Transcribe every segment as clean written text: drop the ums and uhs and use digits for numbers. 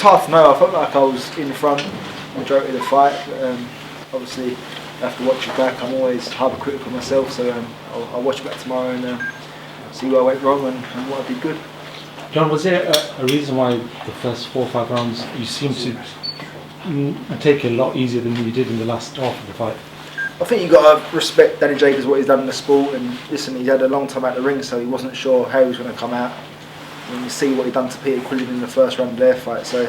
hard to know. I felt like I was in front majority of the fight. But, obviously, I have to watch it back. I'm always hypercritical myself, so I'll watch it back tomorrow and see where I went wrong and what I did good. John, was there a reason why the first 4 or 5 rounds you seemed to take it a lot easier than you did in the last half of the fight? I think you've got to respect Danny Jacobs, what he's done in the sport, and listen, he's had a long time out the ring, so he wasn't sure how he was going to come out. When you see what he done to Peter Quillen in the first round of their fight, so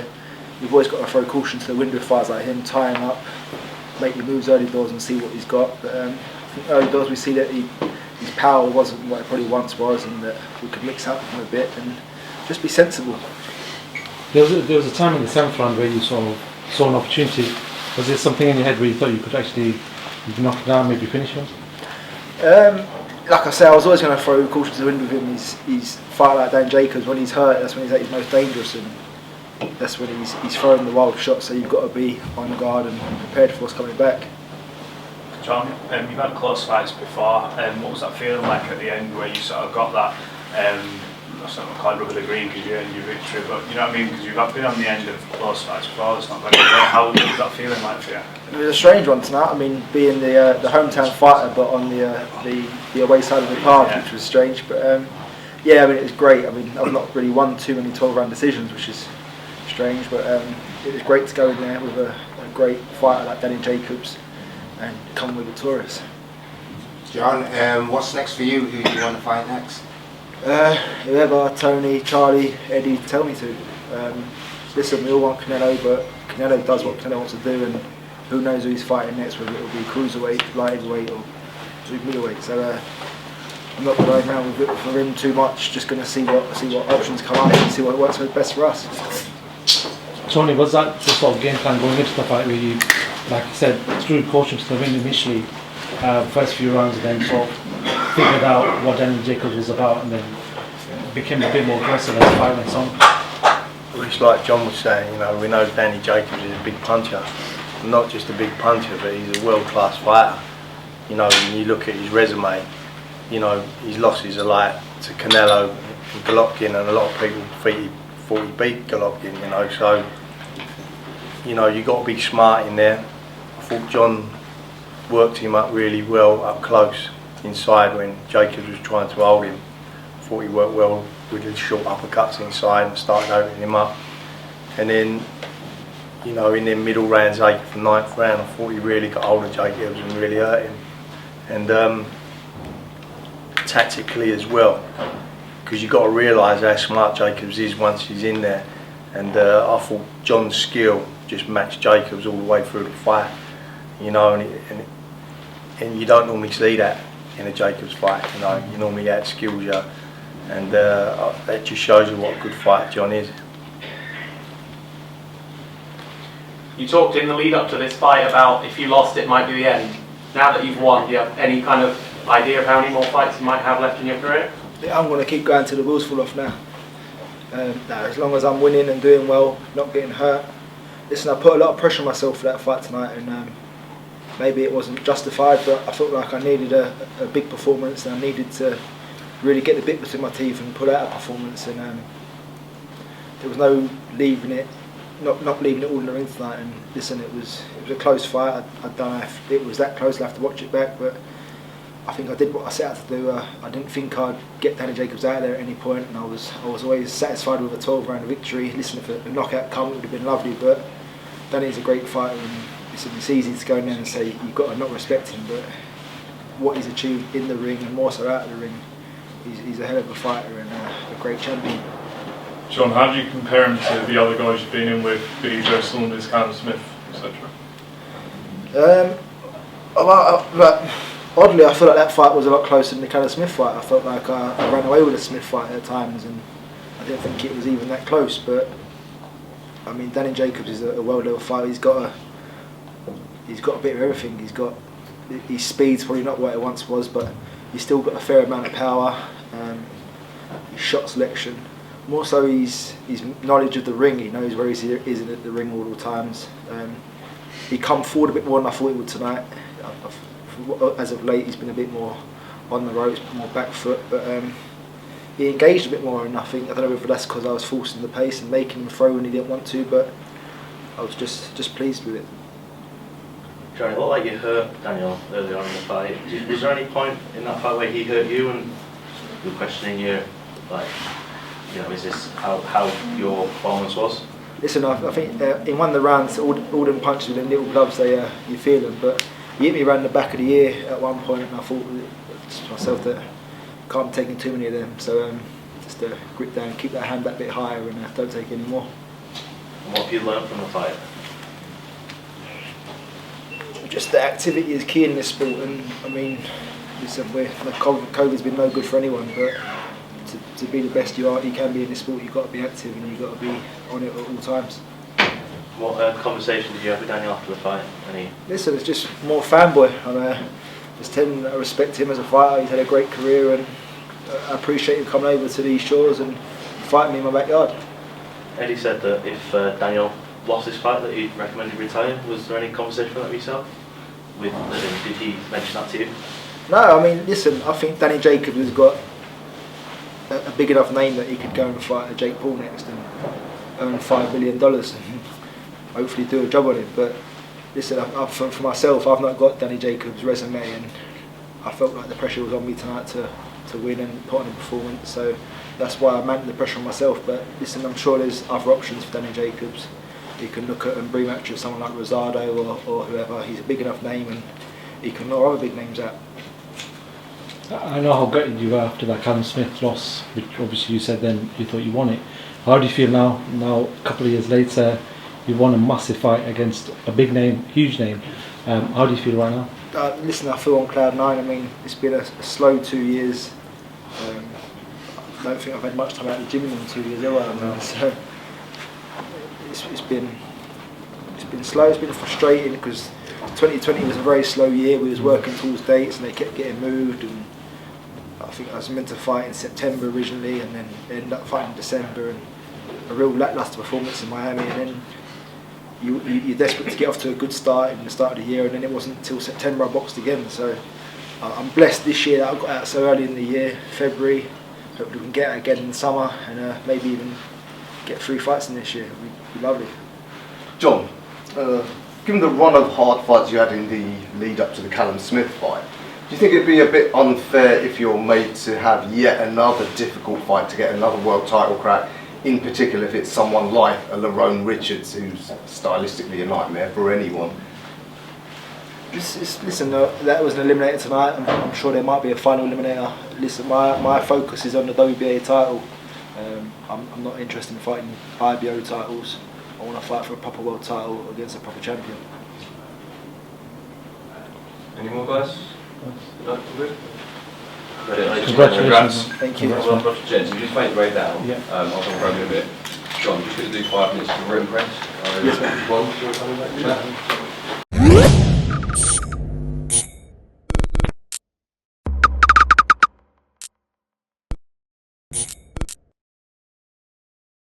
you've always got to throw caution to the wind with fights like him, tie him up, make your moves early doors and see what he's got. But I think early doors we see that his power wasn't what it probably once was, and that we could mix up him a bit and just be sensible. There was a time in the 7th round where you saw an opportunity. Was there something in your head where you thought you could actually knock him down, maybe finish him? Like I said, I was always going to throw caution to the wind with him. He's fight like Dan Jacobs. When he's hurt, that's when he's at his most dangerous, and that's when he's throwing the wild shots. So you've got to be on guard and prepared for what's coming back. John, you've had close fights before. What was that feeling like at the end, where you sort of got that? That's not quite rubber the green because you earned your victory, but you know what I mean, because you've been on the end of close fights before. It's not very good. How was that feeling like for you? It was a strange one tonight. I mean, being the hometown fighter, but on the away side of the park, which was strange. But yeah, I mean, it was great. I mean, I've not really won too many 12-round decisions, which is strange. But it was great to go in there with a great fighter like Danny Jacobs and come away victorious. John, what's next for you? Who do you want to fight next? Whoever Tony, Charlie, Eddie tell me to. Listen, we all want Canelo, but Canelo does what Canelo wants to do, and who knows who he's fighting next, whether it will be cruiserweight, light heavyweight or middleweight. So I'm not going around with it for him too much, just going to see what options come up and see what works best for us. Tony, was that the sort of game plan going into the fight where you, like you said, threw caution to the wind initially, first few rounds, and then sort of figured out what Danny Jacobs was about and then became a bit more aggressive as the fight went on? It's like John was saying, you know, we know Danny Jacobs is a big puncher. Not just a big puncher, but he's a world-class fighter. You know, when you look at his resume, you know, his losses are like to Canelo and Golovkin, and a lot of people thought he beat Golovkin, you know, so, you know, you've got to be smart in there. I thought John worked him up really well up close inside when Jacobs was trying to hold him. I thought he worked well with the short uppercuts inside and started opening him up. And then, you know, in them middle rounds, 8th and 9th round, I thought he really got hold of Jacobs and really hurt him. And tactically as well, because you've got to realise how smart Jacobs is once he's in there. And I thought John's skill just matched Jacobs all the way through the fight. You know, and you don't normally see that in a Jacobs fight. You know, you normally outskills you, and that just shows you what a good fighter John is. You talked in the lead up to this fight about if you lost it might be the end. Now that you've won, do you have any kind of idea of how many more fights you might have left in your career? Yeah, I'm going to keep going till the wheels fall off now. As long as I'm winning and doing well, not getting hurt. Listen, I put a lot of pressure on myself for that fight tonight, and maybe it wasn't justified, but I felt like I needed a big performance, and I needed to really get the bit between my teeth and put out a performance. And there was no leaving it. Not leaving it all in the ring tonight. And listen, it was a close fight. I don't know if it was that close. I'll have to watch it back, but I think I did what I set out to do. I didn't think I'd get Danny Jacobs out of there at any point, and I was always satisfied with a 12-round victory. Listen, if a knockout come, it would have been lovely, but Danny's a great fighter, and it's easy to go in there and say you've got to not respect him, but what he's achieved in the ring and more so out of the ring, he's a hell of a fighter and a great champion. John, how do you compare him to the other guys you've been in with, Billy Joe Saunders, Callum Smith, etc.? Oddly, I feel like that fight was a lot closer than the Callum Smith fight. I felt like I ran away with the Smith fight at times, and I didn't think it was even that close. But I mean, Danny Jacobs is a world-level fighter. He's got a bit of everything. His speed's probably not what it once was, but he's still got a fair amount of power. His shot selection. More so his knowledge of the ring. He knows where he is in the ring all the times. He come forward a bit more than I thought he would tonight. As of late, he's been a bit more on the ropes, more back foot. But he engaged a bit more, and I don't know whether that's because I was forcing the pace and making him throw when he didn't want to, but I was just pleased with it. Johnny, it looked like you hurt Daniel earlier on in the fight. Was there any point in that fight where he hurt you and you were questioning you, like, you know, is this how your performance was? Listen, I think in one of the rounds, all them punches with them little gloves, you feel them, but he hit me around the back of the ear at one point, and I thought to myself that I can't be taking too many of them, so just grip down, keep that hand that bit higher, and don't take any more. And what have you learned from the fight? Just that activity is key in this sport, and I mean, listen, COVID's been no good for anyone, but to be the best you can be in this sport, you've got to be active and you've got to be on it at all times. What conversation did you have with Daniel after the fight? Listen, it's just more fanboy. I respect him as a fighter. He's had a great career, and I appreciate him coming over to these shores and fighting me in my backyard. Eddie said that if Daniel lost his fight, that he'd recommend he retire. Was there any conversation with that with yourself? Did he mention that to you? No, I mean, listen, I think Danny Jacobs has got a big enough name that he could go and fight Jake Paul next and earn $5 billion and hopefully do a job on it. But listen, for myself, I've not got Danny Jacobs' resume, and I felt like the pressure was on me tonight to win and put on a performance. So that's why I mounted the pressure on myself. But listen, I'm sure there's other options for Danny Jacobs. He can look at and rematch with someone like Rosado or whoever. He's a big enough name, and he can knock other big names out. I know how gutted you were after that Callum Smith loss, which obviously you said then you thought you won it. How do you feel now? Now, a couple of years later, you won a massive fight against a big name, huge name. How do you feel right now? Listen, I feel on cloud nine. I mean, it's been a slow 2 years. I don't think I've had much time out of the gym in 2 years, have I? No. So it's been slow. It's been frustrating because 2020 was a very slow year. We was working towards dates and they kept getting moved, and I think I was meant to fight in September originally, and then ended up fighting in December, and a real lacklustre performance in Miami, and then you're desperate to get off to a good start in the start of the year, and then it wasn't until September I boxed again. So I'm blessed this year that I got out so early in the year, February. Hopefully we can get out again in the summer, and maybe even get 3 fights in this year. It'd be lovely. John, given the run of hard fights you had in the lead up to the Callum Smith fight, do you think it'd be a bit unfair if you're made to have yet another difficult fight to get another world title crack, in particular if it's someone like a Lerone Richards, who's stylistically a nightmare for anyone? Listen, that was an eliminator tonight. I'm sure there might be a final eliminator. Listen, my focus is on the WBA title. I'm not interested in fighting IBO titles. I want to fight for a proper world title against a proper champion. Any more guys? No, good. Congratulations. Thank you. Well, gents, we just went right down. Yeah. I'll talk about it a bit. John, just going to do 5 minutes of room press. Yes, ma'am. One,